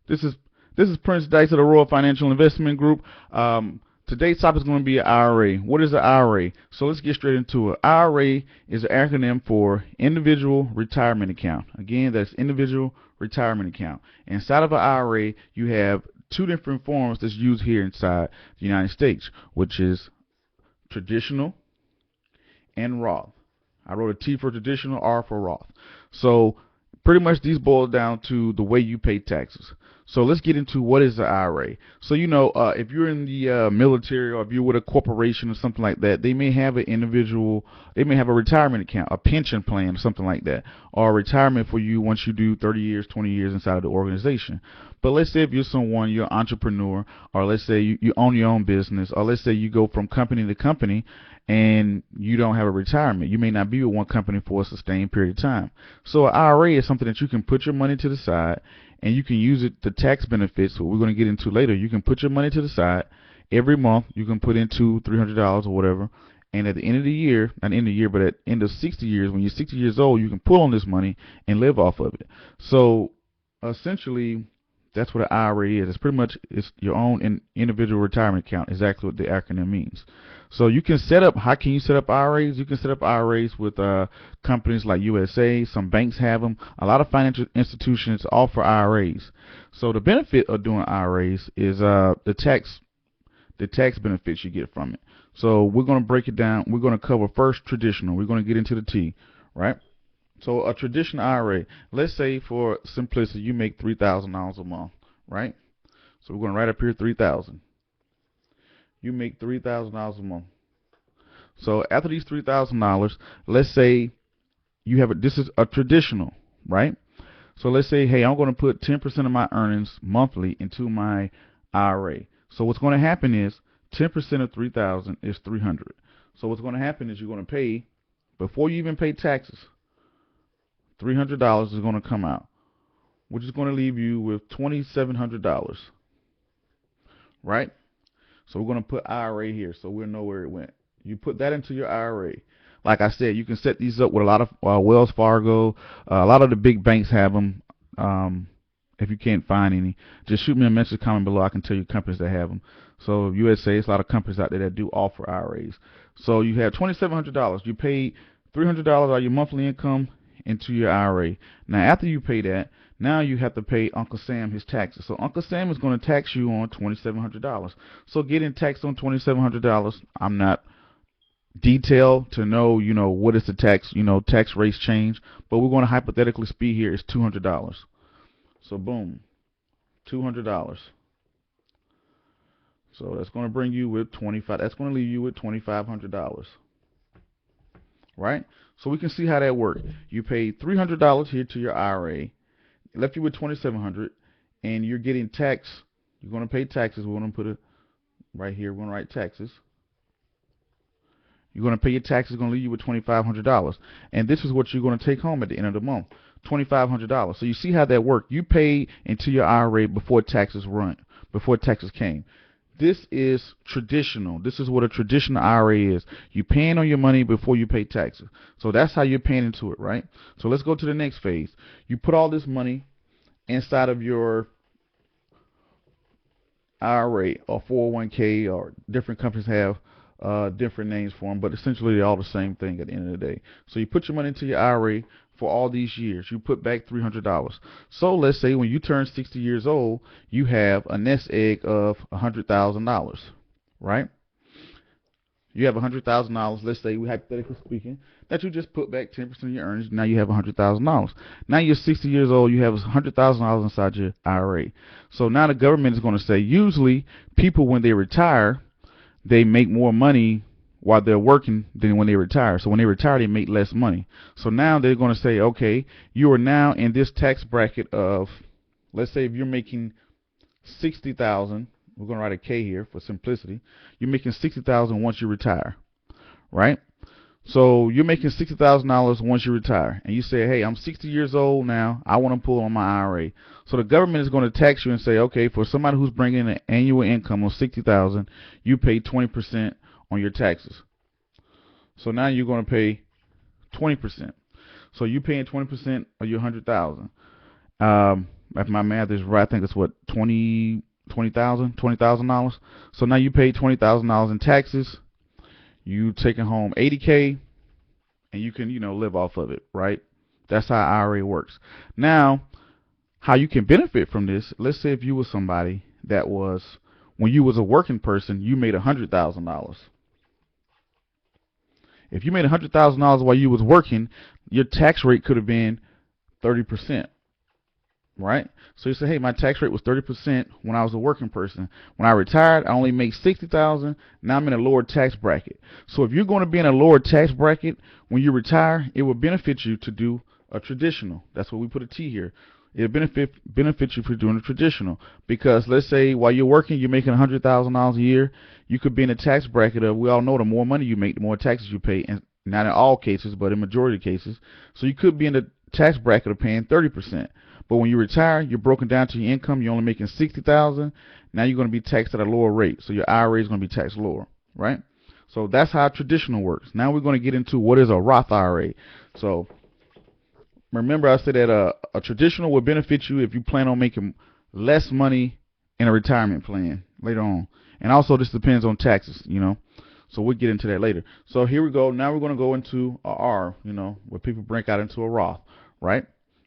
This is Prince Dice of the Royal Financial Investment Group. Today's topic is going to be an IRA. What is an IRA? So let's get straight into it. IRA is an acronym for Individual Retirement Account. Again, that's Individual Retirement Account. Inside of an IRA, you have two different forms that's used here inside the United States, which is traditional and Roth. I wrote a T for traditional, R for Roth. So pretty much these boil down to the way you pay taxes. So let's get into what is the IRA. So if you're in the military, or if you're with a corporation or something like that, they may have they may have a retirement account, a pension plan, or something like that, or a retirement for you once you do 30 years, 20 years inside of the organization. But let's say if you're an entrepreneur, or let's say you own your own business, or let's say you go from company to company and you don't have a retirement. You may not be with one company for a sustained period of time. So an IRA is something that you can put your money to the side, and you can use it, the tax benefits, what we're going to get into later. You can put your money to the side. Every month you can put into $300 or whatever, and at the end of the year, not end of the year, but at the end of 60 years, when you're 60 years old, you can pull on this money and live off of it. So essentially, that's what an IRA is. It's pretty much your own individual retirement account. Exactly what the acronym means. So you can set up. How can you set up IRAs? You can set up IRAs with companies like USA. Some banks have them. A lot of financial institutions offer IRAs. So the benefit of doing IRAs is the tax benefits you get from it. So we're going to break it down. We're going to cover first traditional. We're going to get into the T, right? So a traditional IRA, let's say for simplicity, you make $3,000 a month, right? So we're going to write up here 3,000. You make $3,000 a month. So after these $3,000, let's say this is a traditional, right? So let's say, hey, I'm going to put 10% of my earnings monthly into my IRA. So what's going to happen is 10% of 3,000 is 300. So what's going to happen is you're going to pay, before you even pay taxes, $300 is going to come out, which is going to leave you with $2,700, right? So we're going to put IRA here so we'll know where it went. You put that into your IRA. Like I said, you can set these up with a lot of Wells Fargo. A lot of the big banks have them. If you can't find any, just shoot me a message, comment below. I can tell you companies that have them. So USA, there's a lot of companies out there that do offer IRAs. So you have $2,700. You pay $300 out of your monthly income into your IRA. Now after you pay that, now you have to pay Uncle Sam his taxes. So Uncle Sam is going to tax you on $2,700. So getting taxed on $2,700, I'm not detailed to know, what is the tax, tax rates change, but we're going to hypothetically speak here is $200. So boom, $200. So that's going to bring you with that's going to leave you with $2,500. Right? So we can see how that works. You paid $300 here to your IRA, left you with $2,700, and you're getting tax. You're going to pay taxes. We're going to put it right here. We're going to write taxes. You're going to pay your taxes. It's going to leave you with $2,500, and this is what you're going to take home at the end of the month, $2,500. So you see how that worked. You paid into your IRA before taxes came. This is traditional. This is what a traditional IRA is. You're paying on your money before you pay taxes. So that's how you're paying into it, right? So let's go to the next phase. You put all this money inside of your IRA or 401k, or different companies have different names for them, but essentially they're all the same thing at the end of the day. So you put your money into your IRA for all these years. You put back $300. So let's say when you turn 60 years old, you have a nest egg of $100,000, right? You have $100,000. Let's say, we hypothetically speaking, that you just put back 10% of your earnings. Now you have $100,000. Now you're 60 years old. You have $100,000 inside your IRA. So now the government is going to say, usually people when they retire, they make more money while they're working than when they retire. So when they retire, they make less money. So now they're going to say, okay, you are now in this tax bracket of, let's say if you're making $60,000, we're going to write a K here for simplicity. You're making $60,000 once you retire, right? So you're making $60,000 once you retire, and you say, hey, I'm 60 years old now. I want to pull on my IRA. So the government is going to tax you and say, okay, for somebody who's bringing in an annual income of $60,000, you pay 20% on your taxes. So now you're going to pay 20%. So you're paying 20% of your $100,000. If my math is right, I think it's what, $20,000. So now you pay $20,000 in taxes. You taking home 80K, and you can, live off of it, right? That's how IRA works. Now, how you can benefit from this, let's say if you were somebody that was, when you was a working person, you made $100,000. If you made $100,000 while you was working, your tax rate could have been 30%, right? So you say, hey, my tax rate was 30% when I was a working person. When I retired, I only make $60,000. Now I'm in a lower tax bracket. So if you're going to be in a lower tax bracket when you retire, it will benefit you to do a traditional. That's what we put a T here. It benefit you for doing a traditional, because let's say while you're working, you're making $100,000 a year. You could be in a tax bracket of, we all know the more money you make, the more taxes you pay, and not in all cases, but in majority of cases. So you could be in the tax bracket of paying 30%. But when you retire, you're broken down to your income. You're only making $60,000. Now you're going to be taxed at a lower rate. So your IRA is going to be taxed lower, right? So that's how traditional works. Now we're going to get into what is a Roth IRA. So remember, I said that a traditional will benefit you if you plan on making less money in a retirement plan later on. And also this depends on taxes, So we'll get into that later. So here we go. Now we're going to go into a R, where people break out into a Roth, right?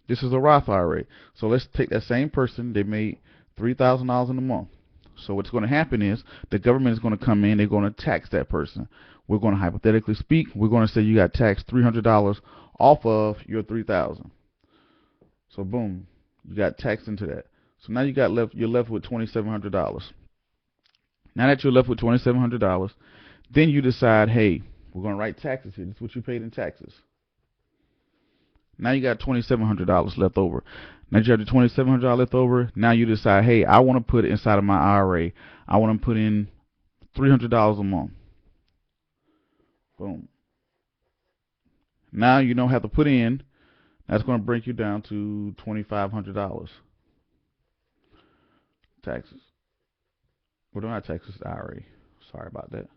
This is a Roth IRA. So let's take that same person. They made $3,000 in a month. So what's going to happen is the government is going to come in. They're going to tax that person. We're going to hypothetically speak. We're going to say you got taxed $300 off of your $3,000. So boom, you got taxed into that. So now you're left with $2,700. Now that you're left with $2,700, then you decide, hey, we're going to write taxes here. This is what you paid in taxes. Now you got $2,700 left over. Now you have the $2,700 left over. Now you decide, hey, I want to put it inside of my IRA. I want to put in $300 a month. Boom. Now you don't have to put in. That's going to break you down to $2,500. Taxes. Well, not taxes, IRA. Sorry about that.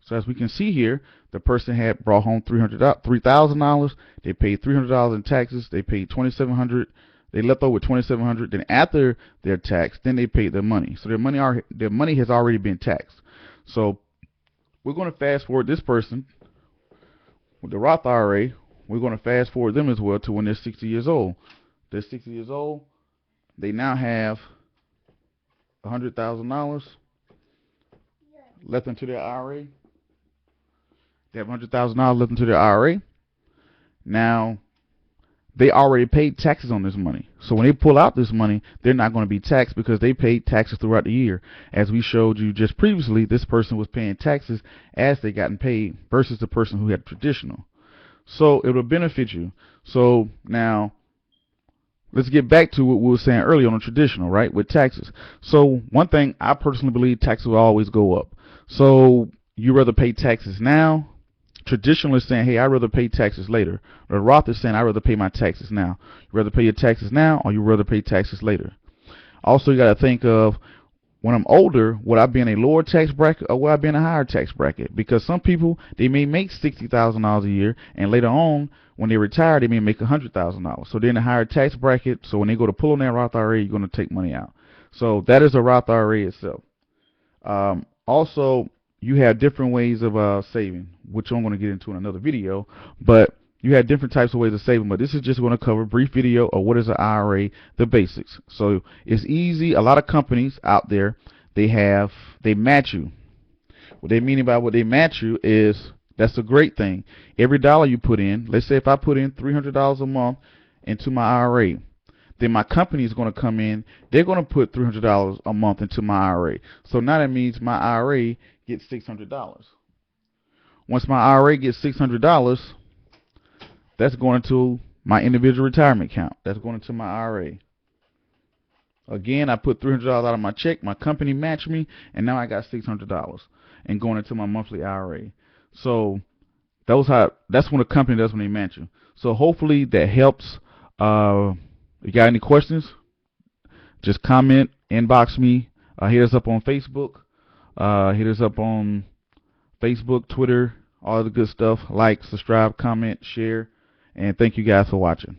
So as we can see here, the person had brought home $3,000. They paid $300 in taxes. They paid $2,700. They left over with $2,700. Then after their tax, then they paid their money. So their money has already been taxed. So we're going to fast forward this person with the Roth IRA. We're going to fast forward them as well to when they're 60 years old. They're 60 years old. They now have $100,000 left into their IRA. They have $100,000 left into their IRA. Now, they already paid taxes on this money. So when they pull out this money, they're not going to be taxed because they paid taxes throughout the year. As we showed you just previously, this person was paying taxes as they gotten paid versus the person who had traditional. So it will benefit you. So now, let's get back to what we were saying earlier on the traditional, right, with taxes. So one thing, I personally believe taxes will always go up. So you rather pay taxes now. Traditional is saying, hey, I'd rather pay taxes later. The Roth is saying, I'd rather pay my taxes now. You rather pay your taxes now, or you rather pay taxes later? Also, you got to think of, when I'm older, would I be in a lower tax bracket or would I be in a higher tax bracket? Because some people, they may make $60,000 a year, and later on, when they retire, they may make $100,000. So they're in a higher tax bracket. So when they go to pull on that Roth IRA, you're going to take money out. So that is a Roth IRA itself. Also, you have different ways of saving, which I'm going to get into in another video. But you have different types of ways of saving, but this is just going to cover a brief video of what is an IRA, the basics. So it's easy. A lot of companies out there, they match you. What they mean by what they match you is, that's a great thing. Every dollar you put in, let's say if I put in $300 a month into my IRA, then my company is going to come in, they're going to put $300 a month into my IRA. So now that means my IRA gets $600. Once my IRA gets $600, that's going into my individual retirement account. That's going into my IRA. Again, I put $300 out of my check. My company matched me, and now I got $600 and going into my monthly IRA. So that's when a company does when they match you. So hopefully that helps. If you got any questions, just comment, inbox me, hit us up on Facebook, Twitter, all the good stuff. Like, subscribe, comment, share, and thank you guys for watching.